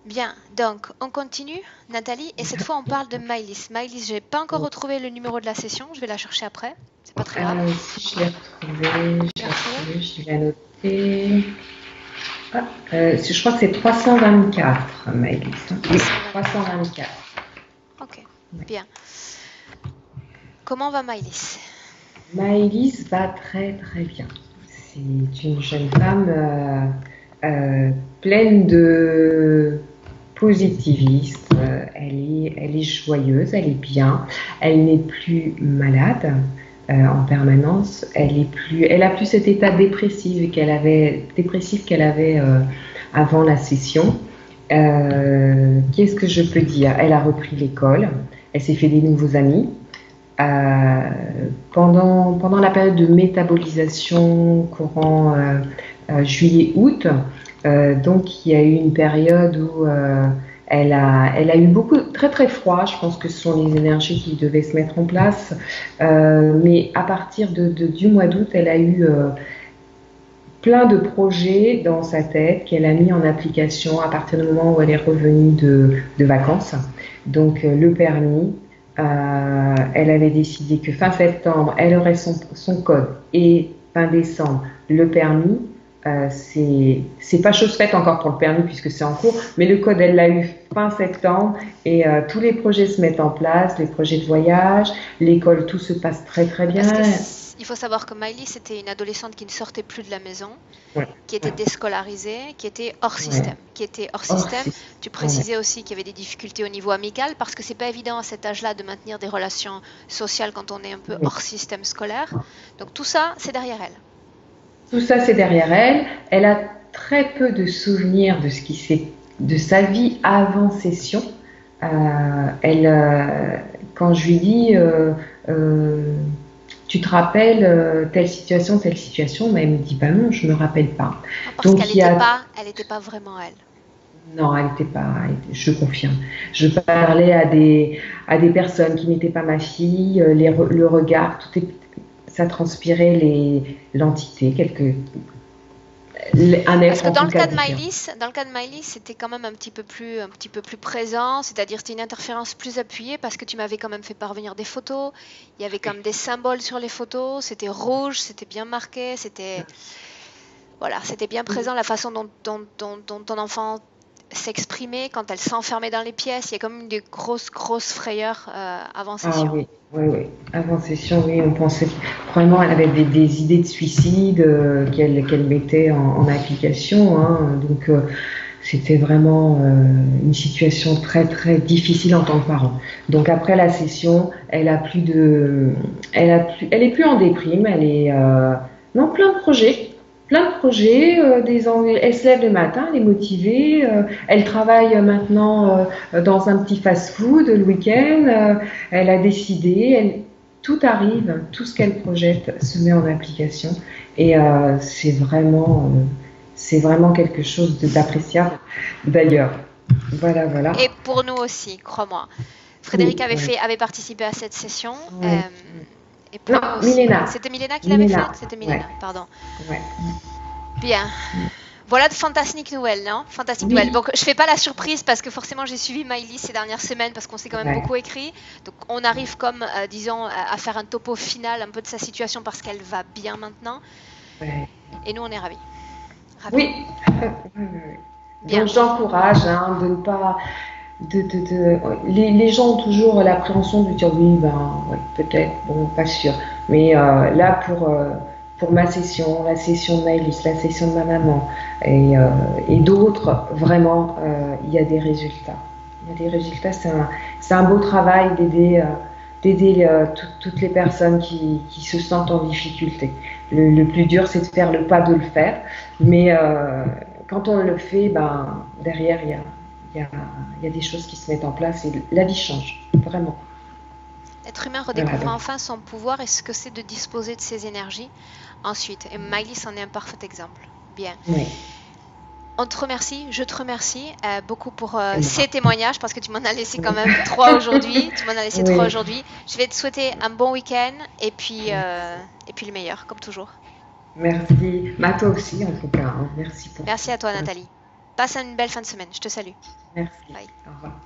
Bien, donc on continue, Nathalie, et cette fois on parle de Maïlis. Maïlis, j'ai pas encore retrouvé le numéro de la session, je vais la chercher après, c'est pas très grave. Si je l'ai retrouvé, Tu l'as retrouvé? je l'ai noté. Ah, je crois que c'est 324, Maëlys. Oui, 324. 324. Ok, Ouais. bien. Comment va Maïlis? Maëlys va très très bien. C'est une jeune femme pleine de positivisme. Elle est joyeuse, elle est bien. Elle n'est plus malade en permanence. Elle a plus cet état dépressif qu'elle avait avant la session. Qu'est-ce que je peux dire? Elle a repris l'école. Elle s'est fait des nouveaux amis. Euh, pendant la période de métabolisation courant juillet-août, donc il y a eu une période où elle a eu beaucoup très très froid. Je pense que ce sont les énergies qui devaient se mettre en place. Mais à partir du mois d'août, elle a eu plein de projets dans sa tête qu'elle a mis en application à partir du moment où elle est revenue de vacances. Donc le permis, elle avait décidé que fin septembre, elle aurait son code et fin décembre, le permis. C'est pas chose faite encore pour le permis puisque c'est en cours, mais le code, elle l'a eu fin septembre et tous les projets se mettent en place, les projets de voyage, l'école, tout se passe très très bien. Parce que il faut savoir que Maïlis c'était une adolescente qui ne sortait plus de la maison, Ouais, qui était ouais, déscolarisée, qui était hors ouais. système. Qui était hors Or, système. Tu ouais. précisais aussi qu'il y avait des difficultés au niveau amical parce que c'est pas évident à cet âge-là de maintenir des relations sociales quand on est un peu Oui. hors système scolaire. Donc tout ça, c'est derrière elle. Tout ça, c'est derrière elle. Elle a très peu de souvenirs de sa vie avant session. Elle, quand je lui dis, tu te rappelles telle situation, mais elle me dit, bah non, je me rappelle pas. Non, parce qu'elle Donc il y n'était a, pas, elle n'était pas vraiment elle. non, elle n'était pas, je confirme. Je parlais à des personnes qui n'étaient pas ma fille, le regard, ça transpirait l'entité, un Parce être que en tout cas différent. Dans le cas de Maïlis, c'était quand même un petit peu plus présent, c'est-à-dire c'était une interférence plus appuyée parce que tu m'avais quand même fait parvenir des photos. Il y avait comme des symboles sur les photos, c'était rouge, c'était bien marqué, c'était voilà, c'était bien présent la façon dont ton enfant s'exprimait quand elle s'enfermait dans les pièces. Il y a comme des grosses frayeurs avant Ah session. oui, oui, oui. Avant session, oui, on pensait vraiment elle avait des idées de suicide qu'elle mettait en application. Hein. Donc c'était vraiment une situation très très difficile en tant que parent. Donc après la session, elle est plus en déprime, elle est non plein de projets. Elle se lève le matin, elle est motivée, elle travaille maintenant dans un petit fast-food le week-end. Elle a décidé, tout arrive, tout ce qu'elle projette se met en application et c'est vraiment quelque chose d'appréciable. D'ailleurs, voilà, voilà. Et pour nous aussi, crois-moi. Oui, Frédéric oui, avait participé à cette session. oui. Et pour Non, nous aussi. Milena, C'était Milena qui l'avait Milena, faite? C'était ouais, Milena, pardon. ouais. Bien. Voilà de fantastiques nouvelles, non? Fantastiques nouvelles. Oui, Donc, je fais pas la surprise parce que forcément, j'ai suivi Miley ces dernières semaines parce qu'on s'est quand même ouais, beaucoup écrit. Donc, on arrive comme, disons, à faire un topo final un peu de sa situation parce qu'elle va bien maintenant. ouais. Et nous, on est ravis. Ravis. Oui, oui, oui. Donc Bien. j'encourage de ne pas, les gens ont toujours l'appréhension de dire oui, ben, ouais, peut-être, bon, pas sûr. Mais là, pour ma session, la session de Maëlys, la session de ma maman et d'autres, vraiment, il y a des résultats. Il y a des résultats. C'est un beau travail d'aider toutes les personnes qui se sentent en difficulté. Le plus dur, c'est de faire le pas de le faire. Mais quand on le fait, ben, derrière, il y a, il y a des choses qui se mettent en place et la vie change, vraiment. L'être humain Voilà, redécouvre donc, enfin son pouvoir et ce que c'est de disposer de ses énergies ensuite. Et Miley en est un parfait exemple. Bien. oui, On te remercie, je te remercie beaucoup pour c'est ces moi. témoignages parce que tu m'en as laissé quand Oui. même trois aujourd'hui. Tu m'en as laissé trois Oui, aujourd'hui. Je vais te souhaiter un bon week-end et puis le meilleur, comme toujours. merci. Mais à toi aussi, en tout cas. Hein. Merci pour Merci tout. à toi, Nathalie. Passe une belle fin de semaine. Je te salue. Merci. Bye. Au revoir.